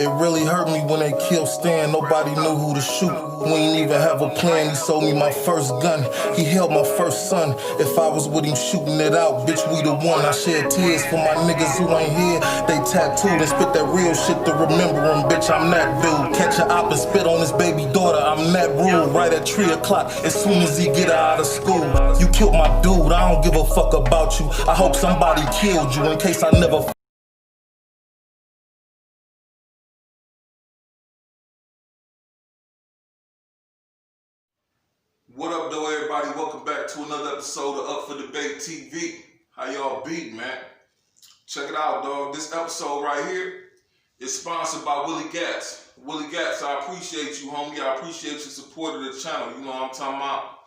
It really hurt me when they killed Stan, nobody knew who to shoot. We ain't even have a plan, he sold me my first gun. He held my first son, if I was with him shooting it out, bitch we the one. I shed tears for my niggas who ain't here. They tattooed and spit that real shit to remember him, bitch I'm that dude. Catch a op and spit on his baby daughter, I'm that rude. Right at 3 o'clock, as soon as he get her out of school. You killed my dude, I don't give a fuck about you. I hope somebody killed you in case I never What up, though, everybody? Welcome back to another episode of Up for Debate TV. How y'all be, man? Check it out, dog. This episode right here is sponsored by Willie Gatz. Willie Gatz, I appreciate you, homie. I appreciate your support of the channel. You know what I'm talking about?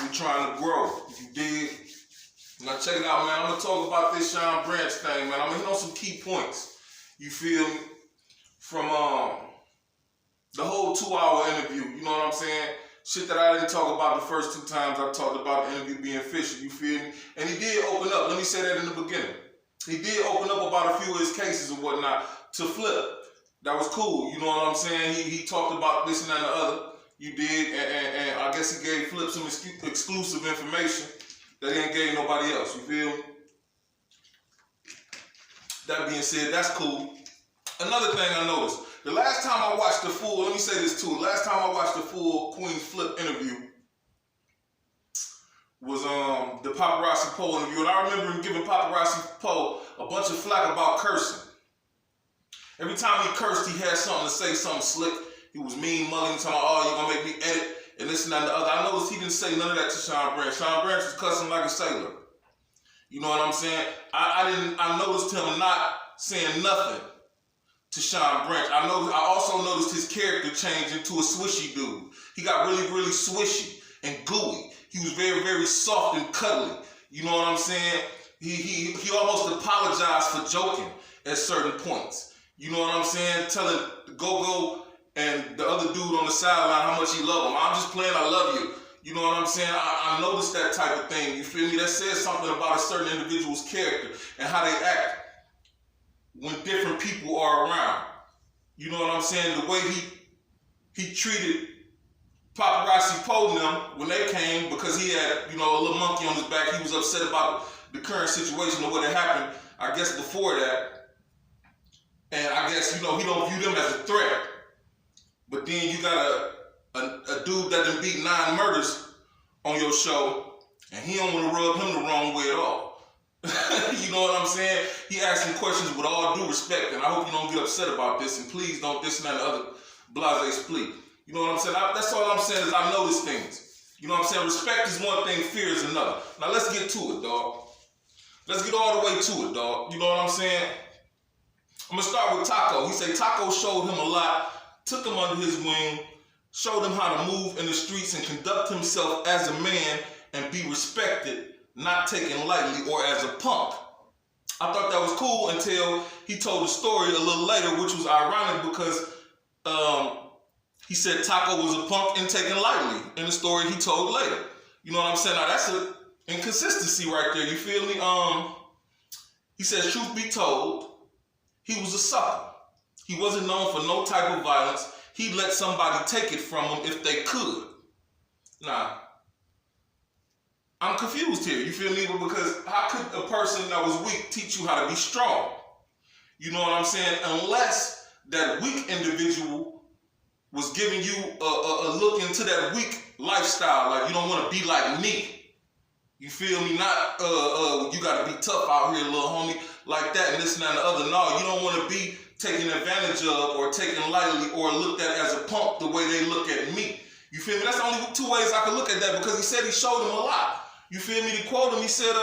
We trying to grow. You dig? Now, check it out, man. I'm going to talk about this Shaefer Rd thing, man. I'm going to hit on some key points. You feel me? From the whole 2-hour interview. You know what I'm saying? Shit that I didn't talk about the first 2 times I talked about the interview being fishy, you feel me? And he did open up, let me say that in the beginning. He did open up about a few of his cases and whatnot to Flip. That was cool, you know what I'm saying? He talked about this and that and the other, you did, and I guess he gave Flip some exclusive information that he ain't gave nobody else, you feel me? That being said, that's cool. Another thing I noticed, the last time I watched the full, let me say this too, last time I watched the full Queen's Flip interview was the Paparazzi Poe interview, and I remember him giving Paparazzi Poe a bunch of flack about cursing. Every time he cursed, he had something to say, something slick. He was mean mugging, talking about, oh, you're gonna make me edit, and this and that and the other. I noticed he didn't say none of that to Shaefer Rd. Shaefer Rd was cussing like a sailor. You know what I'm saying? I noticed him not saying nothing to Shaefer Rd. I also noticed his character change into a swishy dude. He got really, really swishy and gooey. He was very, very soft and cuddly. You know what I'm saying? He almost apologized for joking at certain points. You know what I'm saying? Telling Go-Go and the other dude on the sideline how much he loved him. I'm just playing, I love you. You know what I'm saying? I noticed that type of thing. You feel me? That says something about a certain individual's character and how they act when different people are around. You know what I'm saying? The way he treated Paparazzi Poe and them when they came, because he had, you know, a little monkey on his back. He was upset about the current situation or what had happened, I guess, before that. And I guess, you know, he don't view them as a threat. But then you got a dude that done beat 9 murders on your show, and he don't want to rub him the wrong way at all. You know what I'm saying? He asking questions with all due respect, and I hope you don't get upset about this, and please don't this and that and other blase split. You know what I'm saying? That's all I'm saying is I notice things. You know what I'm saying? Respect is one thing, fear is another. Now let's get to it, dog. Let's get all the way to it, dog. You know what I'm saying? I'm gonna start with Taco. He said Taco showed him a lot, took him under his wing, showed him how to move in the streets and conduct himself as a man and be respected, not taken lightly or as a punk. I thought that was cool until he told the story a little later, which was ironic because he said Taco was a punk and taken lightly in the story he told later. You know what I'm saying? Now that's an inconsistency right there. You feel me? He says, truth be told, he was a sucker. He wasn't known for no type of violence. He'd let somebody take it from him if they could. Now, I'm confused here, you feel me? Because how could a person that was weak teach you how to be strong? You know what I'm saying? Unless that weak individual was giving you a look into that weak lifestyle, like you don't want to be like me. You feel me? Not, you got to be tough out here, little homie, like that and this and that and the other. No, you don't want to be taken advantage of or taken lightly or looked at as a punk the way they look at me. You feel me? That's the only 2 ways I could look at that, because he said he showed him a lot. You feel me? To quote him, he said,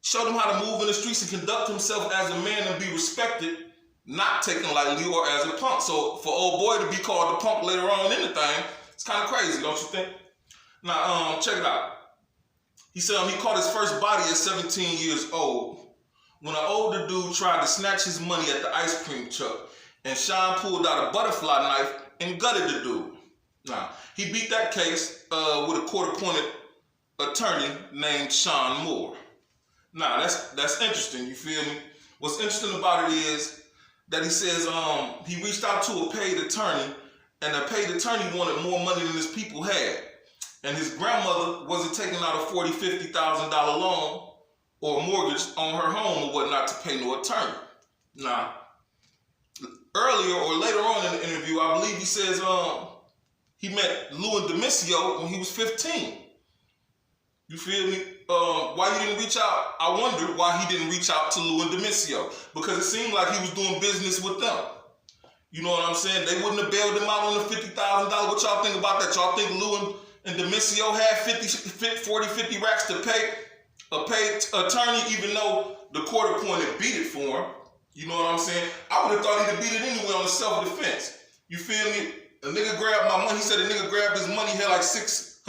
showed him how to move in the streets and conduct himself as a man and be respected, not taken lightly or as a punk. So for old boy to be called a punk later on in the thing, it's kind of crazy, don't you think? Now, check it out. He said he caught his first body at 17 years old when an older dude tried to snatch his money at the ice cream truck, and Sean pulled out a butterfly knife and gutted the dude. Now, he beat that case with a court-appointed attorney named Sean Moore. Now, that's interesting, you feel me? What's interesting about it is that he says he reached out to a paid attorney, and the paid attorney wanted more money than his people had. And his grandmother wasn't taking out a $40,000, $50,000 loan or a mortgage on her home or whatnot to pay no attorney. Now, earlier or later on in the interview, I believe he says he met Lou and Demisio when he was 15. You feel me? Why he didn't reach out? I wondered why he didn't reach out to Lou and Demisio, because it seemed like he was doing business with them. You know what I'm saying? They wouldn't have bailed him out on the $50,000. What y'all think about that? Y'all think Lou and Demisio had 40, 50 racks to pay a paid attorney, even though the court appointed beat it for him? You know what I'm saying? I would have thought he'd have beat it anyway on the self-defense. You feel me? A nigga grabbed my money. He said a nigga grabbed his money. He had like $600.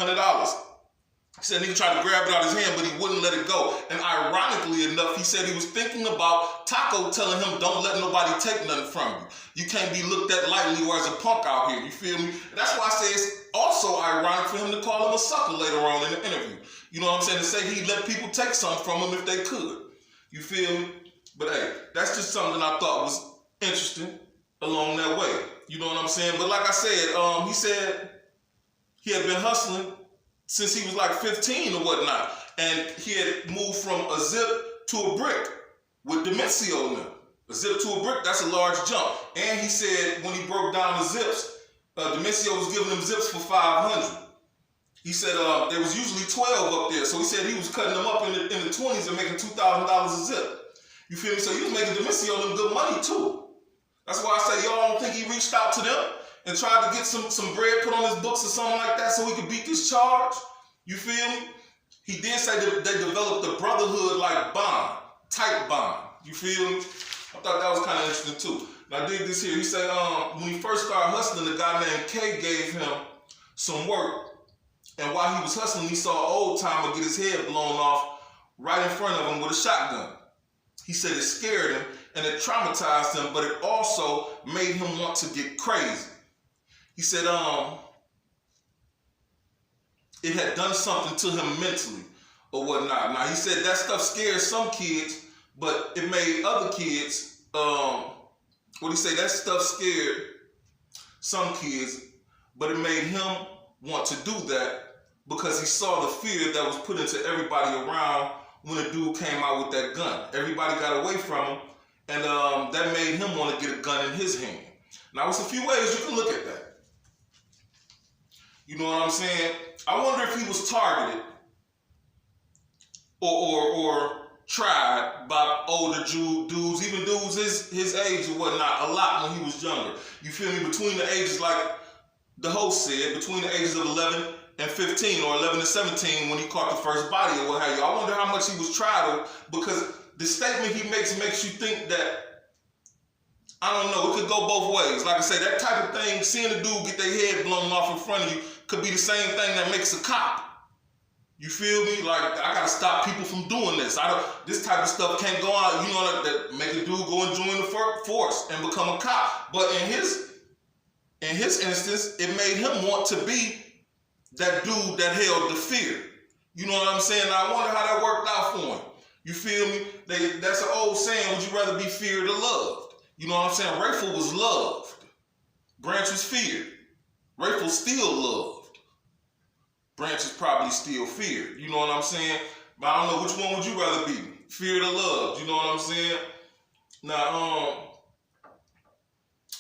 He said nigga tried to grab it out of his hand, but he wouldn't let it go. And ironically enough, he said he was thinking about Taco telling him, don't let nobody take nothing from you. You can't be looked at lightly or as a punk out here. You feel me? And that's why I say it's also ironic for him to call him a sucker later on in the interview. You know what I'm saying? To say he'd let people take something from him if they could. You feel me? But hey, that's just something I thought was interesting along that way. You know what I'm saying? But like I said, he said he had been hustling since he was like 15 or whatnot. And he had moved from a zip to a brick with Demisio in them. A zip to a brick, that's a large jump. And he said when he broke down the zips, Demisio was giving them zips for $500. He said there was usually 12 up there. So he said he was cutting them up in the 20s and making $2,000 a zip. You feel me? So he was making Demisio them good money too. That's why I say y'all don't think he reached out to them and tried to get some bread put on his books or something like that so he could beat this charge? You feel me? He did say that they developed a brotherhood like bond, tight bond. You feel me? I thought that was kind of interesting too. Now dig this here. He said when he first started hustling, a guy named K gave him some work. And while he was hustling, he saw an old timer get his head blown off right in front of him with a shotgun. He said it scared him and it traumatized him, but it also made him want to get crazy. He said it had done something to him mentally or whatnot. Now he said that stuff scared some kids, but it made other kids, that stuff scared some kids, but it made him want to do that because he saw the fear that was put into everybody around when a dude came out with that gun. Everybody got away from him, and that made him want to get a gun in his hand. Now, there's a few ways you can look at that. You know what I'm saying? I wonder if he was targeted or tried by older dudes, even dudes his age or whatnot, a lot when he was younger. You feel me? Between the ages, like the host said, between the ages of 11 and 15 or 11 to 17 when he caught the first body or what have you. I wonder how much he was tried because the statement he makes you think that, I don't know, it could go both ways. Like I say, that type of thing, seeing a dude get their head blown off in front of you could be the same thing that makes a cop. You feel me? Like, I gotta stop people from doing this. This type of stuff can't go out, you know, that make a dude go and join the force and become a cop. But in his instance, it made him want to be that dude that held the fear. You know what I'm saying? Now, I wonder how that worked out for him. You feel me? That's an old saying, would you rather be feared or loved? You know what I'm saying? Rayful was loved. Branch was feared. Rayful still loved. Branch is probably still feared. You know what I'm saying? But I don't know, which one would you rather be? Feared or loved? You know what I'm saying? Now,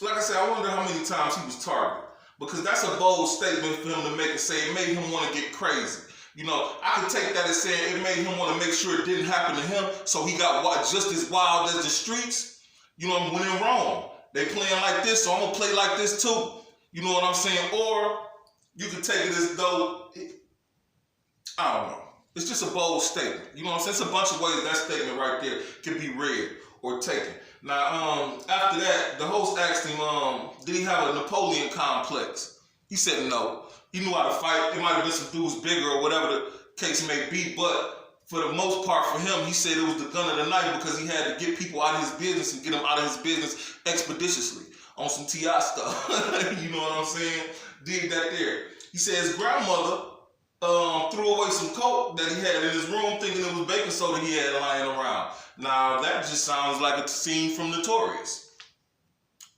like I said, I wonder how many times he was targeted. Because that's a bold statement for him to make and say it made him want to get crazy. You know, I could take that as saying it made him want to make sure it didn't happen to him, so he got just as wild as the streets. You know, when in Rome, they playing like this, so I'm going to play like this too. You know what I'm saying? Or you could take it as though, I don't know. It's just a bold statement. You know what I'm saying? It's a bunch of ways that statement right there can be read or taken. Now, after that, the host asked him, did he have a Napoleon complex? He said no. He knew how to fight. It might have been some dudes bigger or whatever the case may be, but for the most part for him, he said it was the gun of the night because he had to get people out of his business and get them out of his business expeditiously on some T.I. stuff. You know what I'm saying? Dig that there. He said his grandmother threw away some coke that he had in his room thinking it was baking soda he had lying around. Now, that just sounds like a scene from Notorious.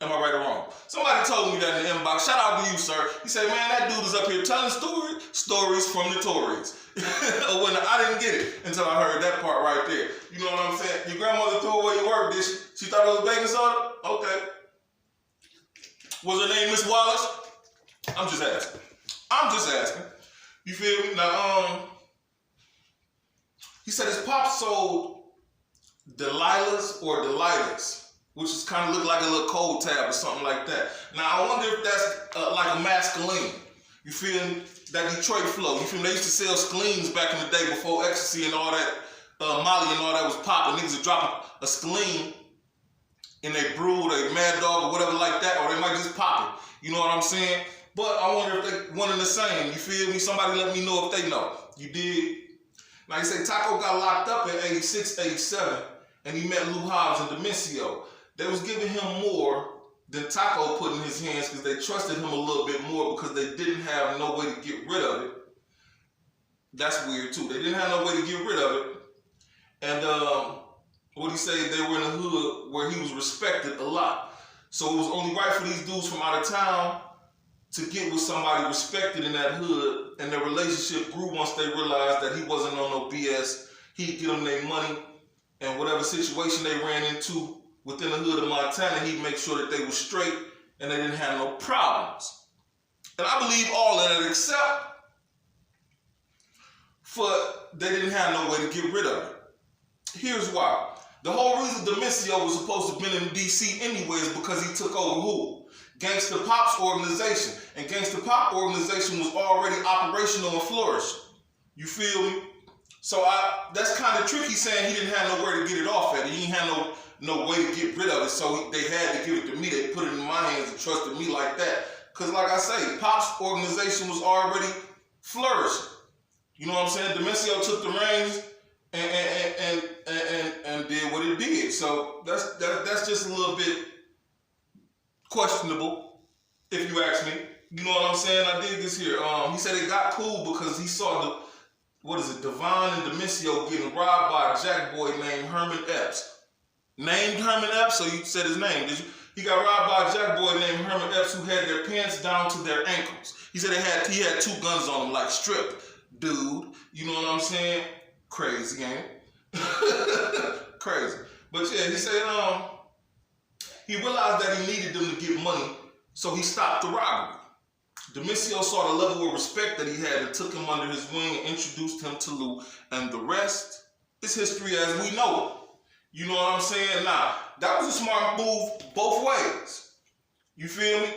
Am I right or wrong? Somebody told me that in the inbox. Shout out to you, sir. He said, man, that dude is up here telling stories from the Tories. When I didn't get it until I heard that part right there. You know what I'm saying? Your grandmother threw away your work, did she? She thought it was baking soda? Okay. Was her name Miss Wallace? I'm just asking. You feel me? Now, he said his pop sold Delilah's or Delilah's, which is kind of look like a little cold tab or something like that. Now, I wonder if that's like a masculine. You feel me? That Detroit flow. You feel me? They used to sell scalenes back in the day before ecstasy and all that, Molly and all that was popping. Niggas would drop a scaline in their brew, their Mad Dog or whatever like that, or they might just pop it. You know what I'm saying? But I wonder if they one and the same. You feel me? Somebody let me know if they know. You dig? Now, you say Taco got locked up in 86, 87, and he met Lou Hobbs and Demencio. They was giving him more than Taco put in his hands because they trusted him a little bit more because they didn't have no way to get rid of it. That's weird too. They didn't have no way to get rid of it. And what he said, they were in a hood where he was respected a lot. So it was only right for these dudes from out of town to get with somebody respected in that hood, and their relationship grew once they realized that he wasn't on no BS. He'd get them their money, and whatever situation they ran into within the hood of Montana, he'd make sure that they were straight and they didn't have no problems. And I believe all of that except for they didn't have no way to get rid of it. Here's why. The whole reason Demencio was supposed to have been in D.C. anyway is because he took over who? Gangsta Pop's organization. And Gangsta Pop organization was already operational and flourishing. You feel me? So that's kind of tricky saying he didn't have nowhere to get it off at. He didn't have no way to get rid of it, so they had to give it to me. They put it in my hands and trusted me like that. Because like I say, Pop's organization was already flourishing. You know what I'm saying? Demencio took the reins and did what it did. So that's just a little bit questionable, if you ask me. You know what I'm saying? I did this here. He said it got cool because he saw Devon and Demencio getting robbed by a jack boy named Herman Epps. Named Herman Epps, so you said his name, did you? He got robbed by a jack boy named Herman Epps who had their pants down to their ankles. He said he had 2 guns on him, like strip, dude. You know what I'm saying? Crazy, ain't it? Crazy. But yeah, he said he realized that he needed them to get money, so he stopped the robbery. Demencio saw the level of respect that he had and took him under his wing and introduced him to Lou, and the rest is history as we know it. You know what I'm saying? Nah, that was a smart move both ways. You feel me?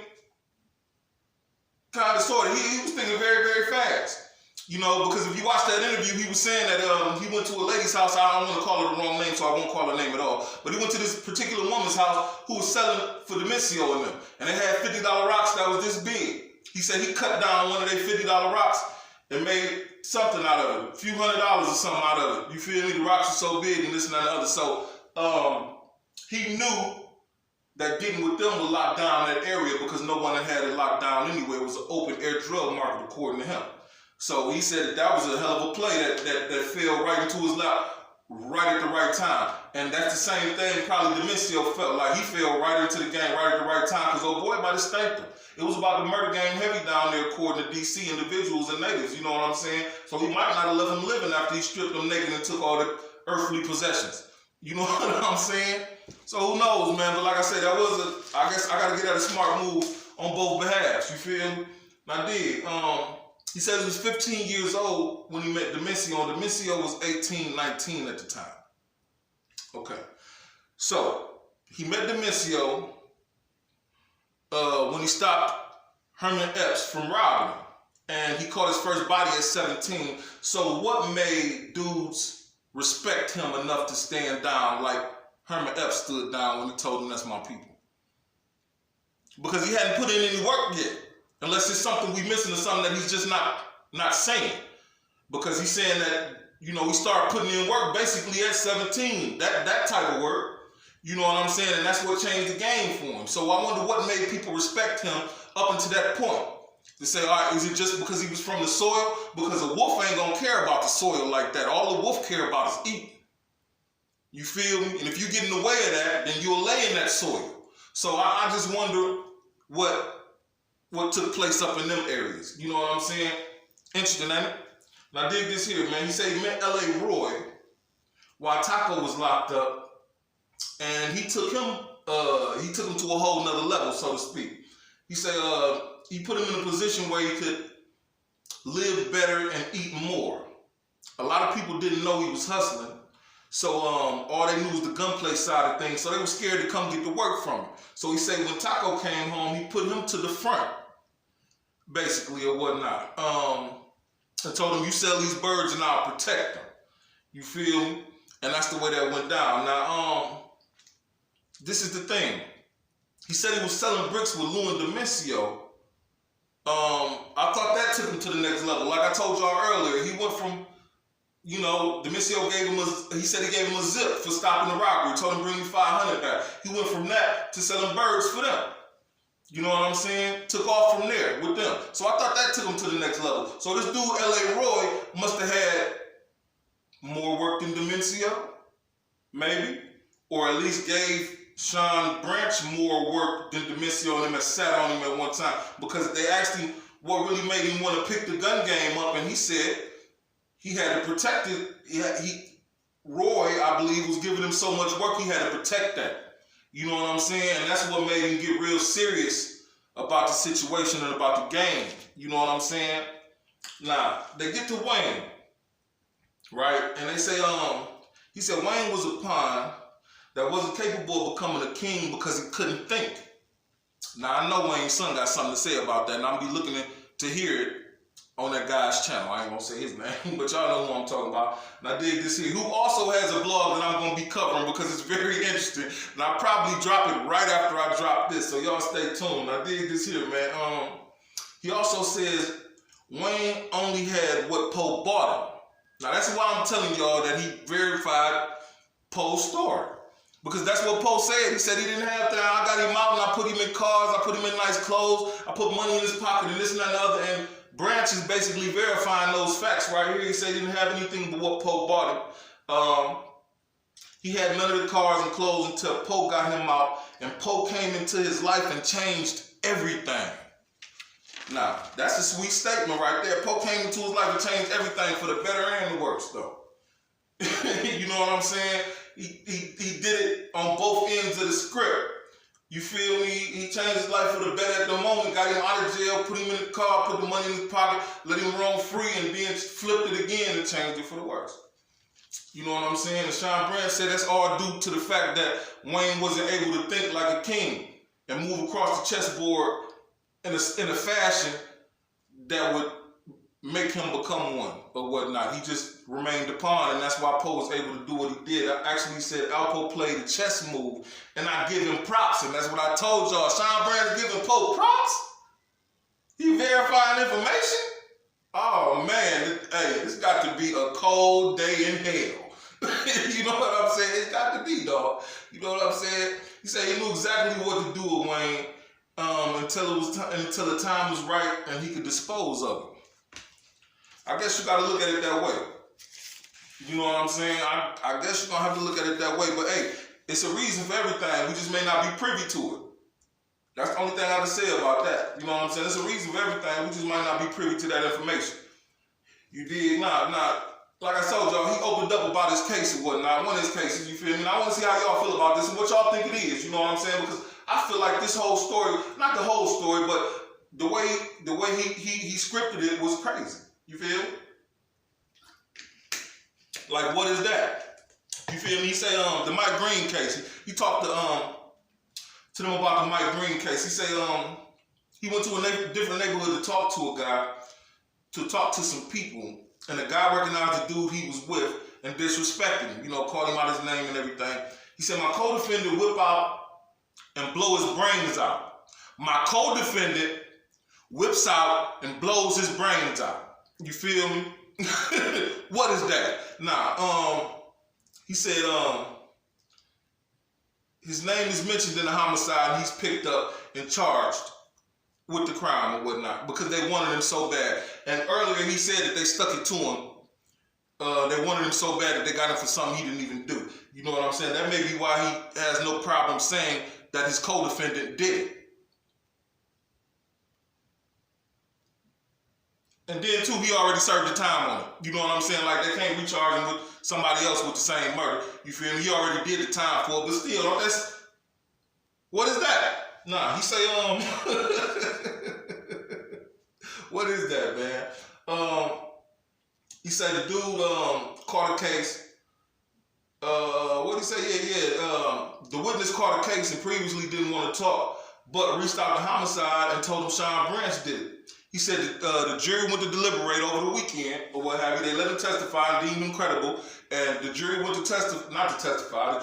Kind of, sort of. He was thinking very, very fast. You know, because if you watch that interview, he was saying that he went to a lady's house. I don't want to call her the wrong name, so I won't call her name at all. But he went to this particular woman's house who was selling for Demencio and them. And they had $50 rocks that was this big. He said he cut down one of their $50 rocks and made something out of it. A few $100s or something out of it. You feel me? The rocks were so big and this and that and the other. So he knew that getting with them would lock down that area because no one had it locked down anyway. It was an open air drug market according to him. So he said that was a hell of a play that fell right into his lap right at the right time. And that's the same thing probably Demencio felt like. He fell right into the game right at the right time because old boy might have spanked him. It was about the murder game heavy down there according to DC individuals and natives, you know what I'm saying? So he might not have left him living after he stripped them naked and took all the earthly possessions. You know what I'm saying? So who knows, man? But like I said, I guess I got to get at a smart move on both behalves. You feel me? And I did. He says he was 15 years old when he met Demencio. Demencio was 18, 19 at the time. Okay. So he met Demencio when he stopped Herman Epps from robbing him. And he caught his first body at 17. So what made dudes respect him enough to stand down like Herman Epps stood down when he told them that's my people? Because he hadn't put in any work yet. Unless it's something we missing or something that he's just not saying. Because he's saying that, you know, he started putting in work basically at 17. That type of work. You know what I'm saying? And that's what changed the game for him. So I wonder what made people respect him up until that point. To say, all right, is it just because he was from the soil? Because a wolf ain't gonna care about the soil like that. All the wolf care about is eating. You feel me? And if you get in the way of that, then you'll lay in that soil. So I just wonder what took place up in them areas. You know what I'm saying? Interesting, ain't it? Now dig this here, man. He said he met L.A. Roy while Taco was locked up, and he took him to a whole nother level, so to speak. He said he put him in a position where he could live better and eat more. A lot of people didn't know he was hustling, so all they knew was the gunplay side of things, so they were scared to come get the work from him. So he said when Taco came home, he put him to the front, basically, or whatnot. I told him, you sell these birds and I'll protect them. You feel me? And that's the way that went down. Now, this is the thing. He said he was selling bricks with Lou and Demencio. I thought that took him to the next level. Like I told y'all earlier, he went from, you know, Demencio gave him he said he gave him a zip for stopping the robbery. Told him bring me 500 back. He went from that to selling birds for them. You know what I'm saying? Took off from there with them. So I thought that took him to the next level. So this dude, L.A. Roy, must have had more work than Demencio, maybe. Or at least gave Sean Branch more work than Demencio and them that sat on him at one time. Because they asked him what really made him want to pick the gun game up, and he said he had to protect it. Roy, I believe, was giving him so much work, he had to protect that. You know what I'm saying? And that's what made him get real serious about the situation and about the game. You know what I'm saying? Now, they get to Wayne, right? And they say, he said Wayne was a pawn that wasn't capable of becoming a king because he couldn't think. Now, I know Wayne's son got something to say about that, and I'm going to be looking to hear it on that guy's channel. I ain't going to say his name, but y'all know who I'm talking about. And I dig this here, who also has a blog that I'm going to be covering because it's very interesting. And I'll probably drop it right after I drop this, so y'all stay tuned. I dig this here, man. He also says Wayne only had what Poe bought him. Now, that's why I'm telling y'all that he verified Poe's story. Because that's what Poe said. He said he didn't have that. I got him out and I put him in cars, I put him in nice clothes, I put money in his pocket and this and that and the other. And Branch is basically verifying those facts right here. He said he didn't have anything but what Poe bought him. He had none of the cars and clothes until Poe got him out, and Poe came into his life and changed everything. Now, that's a sweet statement right there. Poe came into his life and changed everything for the better and the worse, though. You know what I'm saying? He did it on both ends of the script. You feel me? He changed his life for the better at the moment, got him out of jail, put him in the car, put the money in his pocket, let him roam free, and then flipped it again and changed it for the worse. You know what I'm saying? And Sean Branch said that's all due to the fact that Wayne wasn't able to think like a king and move across the chessboard in a fashion that would make him become one or whatnot. He just remained a pawn, and that's why Poe was able to do what he did. I actually said Alpo played a chess move, and I give him props, and that's what I told y'all. Sean Branch giving Poe props? He verifying information? Oh man, hey, it's got to be a cold day in hell. You know what I'm saying? It's got to be, dog. You know what I'm saying? He said he knew exactly what to do with Wayne until the time was right and he could dispose of him. I guess you got to look at it that way. You know what I'm saying? I guess you're going to have to look at it that way. But hey, it's a reason for everything. We just may not be privy to it. That's the only thing I have to say about that. You know what I'm saying? It's a reason for everything. We just might not be privy to that information. You dig? Nah. Like I told y'all, he opened up about his case and whatnot. One of his cases, you feel me? And I want to see how y'all feel about this and what y'all think it is. You know what I'm saying? Because I feel like this whole story, not the whole story, but the way he scripted it was crazy. You feel me? Like, what is that? You feel me? He say the Mike Green case. He talked to them about the Mike Green case. He say he went to a different neighborhood to talk to a guy, to talk to some people, and the guy recognized the dude he was with and disrespected him. You know, called him out his name and everything. He said, my co-defendant whip out and blow his brains out. My co-defendant whips out and blows his brains out. You feel me? What is that? Nah, he said his name is mentioned in the homicide and he's picked up and charged with the crime or whatnot because they wanted him so bad. And earlier he said that they stuck it to him. They wanted him so bad that they got him for something he didn't even do. You know what I'm saying? That may be why he has no problem saying that his co-defendant did it. And then too, he already served the time on it. You know what I'm saying? Like, they can't recharge him with somebody else with the same murder. You feel me? He already did the time for it, but still, that's, what is that? Nah, he say, what is that, man? He said the dude caught a case. What did he say? The witness caught a case and previously didn't want to talk, but reached out the homicide and told him Sean Branch did it. He said that the jury went to deliberate over the weekend or what have you. They let him testify and deemed him credible. And the jury went to the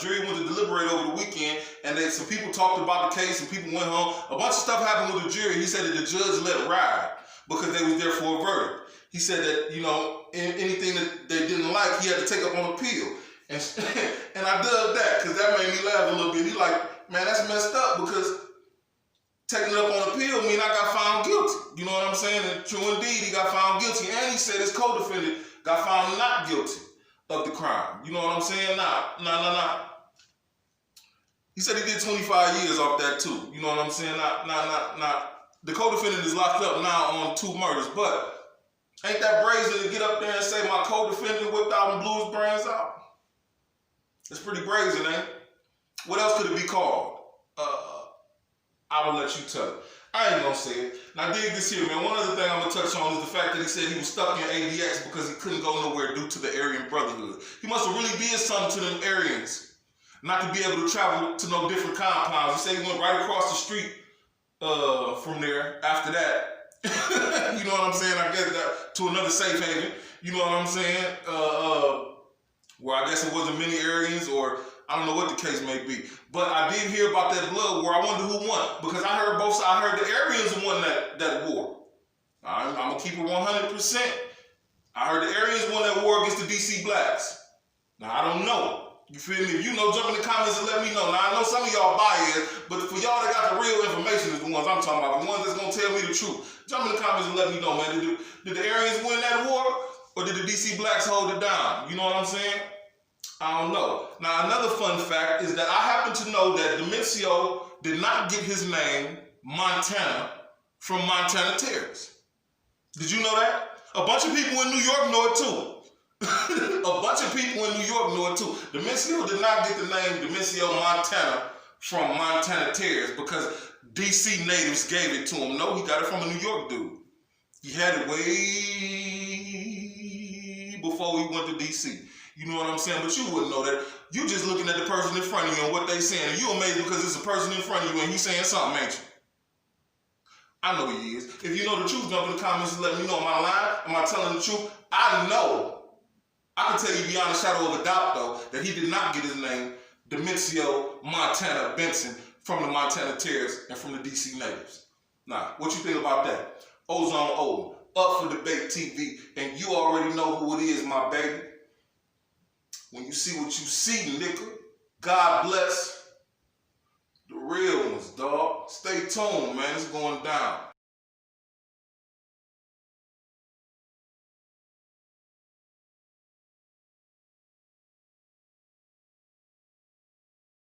jury went to deliberate over the weekend, and some people talked about the case and people went home. A bunch of stuff happened with the jury. He said that the judge let ride because they was there for a verdict. He said that, you know, anything that they didn't like, he had to take up on appeal. And I dug that because that made me laugh a little bit. He like, man, that's messed up because taking it up on appeal mean I got found guilty. You know what I'm saying? And true indeed, he got found guilty. And he said his co-defendant got found not guilty of the crime. You know what I'm saying? Nah. He said he did 25 years off that too. You know what I'm saying? Nah. The co-defendant is locked up now on 2 murders. But ain't that brazen to get up there and say my co-defendant whipped out and blew his brains out? It's pretty brazen, ain't it? What else could it be called? I will let you tell it. I ain't gonna say it. Now dig this here, man. One other thing I'm gonna touch on is the fact that he said he was stuck in ADX because he couldn't go nowhere due to the Aryan Brotherhood. He must have really did something to them Aryans not to be able to travel to no different compounds. He said he went right across the street from there after that. You know what I'm saying? I guess that to another safe haven. You know what I'm saying? Where I guess it wasn't many Aryans, or I don't know what the case may be. But I did hear about that blood war. I wonder who won. Because I heard both sides. I heard the Aryans won that war. I'm going to keep it 100%. I heard the Aryans won that war against the DC Blacks. Now, I don't know. You feel me? If you know, jump in the comments and let me know. Now, I know some of y'all biased, but for y'all that got the real information is the ones I'm talking about. The ones that's going to tell me the truth. Jump in the comments and let me know, man. Did the Aryans win that war? Or did the DC Blacks hold it down? You know what I'm saying? I don't know. Now, another fun fact is that I happen to know that Demencio did not get his name, Montana, from Montana Terrace. Did you know that? A bunch of people in New York know it too. A bunch of people in New York know it too. Demencio did not get the name Demencio Montana from Montana Terrace because DC natives gave it to him. No, he got it from a New York dude. He had it way before he went to DC. You know what I'm saying? But you wouldn't know that. You just looking at the person in front of you and what they saying. And you amazed because it's a person in front of you and he's saying something, ain't you? I know he is. If you know the truth, jump in the comments and let me know. Am I lying? Am I telling the truth? I know. I can tell you beyond a shadow of a doubt, though, that he did not get his name, Demencio Montana Benson, from the Montana Terrace and from the DC natives. Now, what you think about that? Ozone O, Up for Debate TV, and you already know who it is, my baby. When you see what you see, nigga, God bless the real ones, dog. Stay tuned, man. It's going down.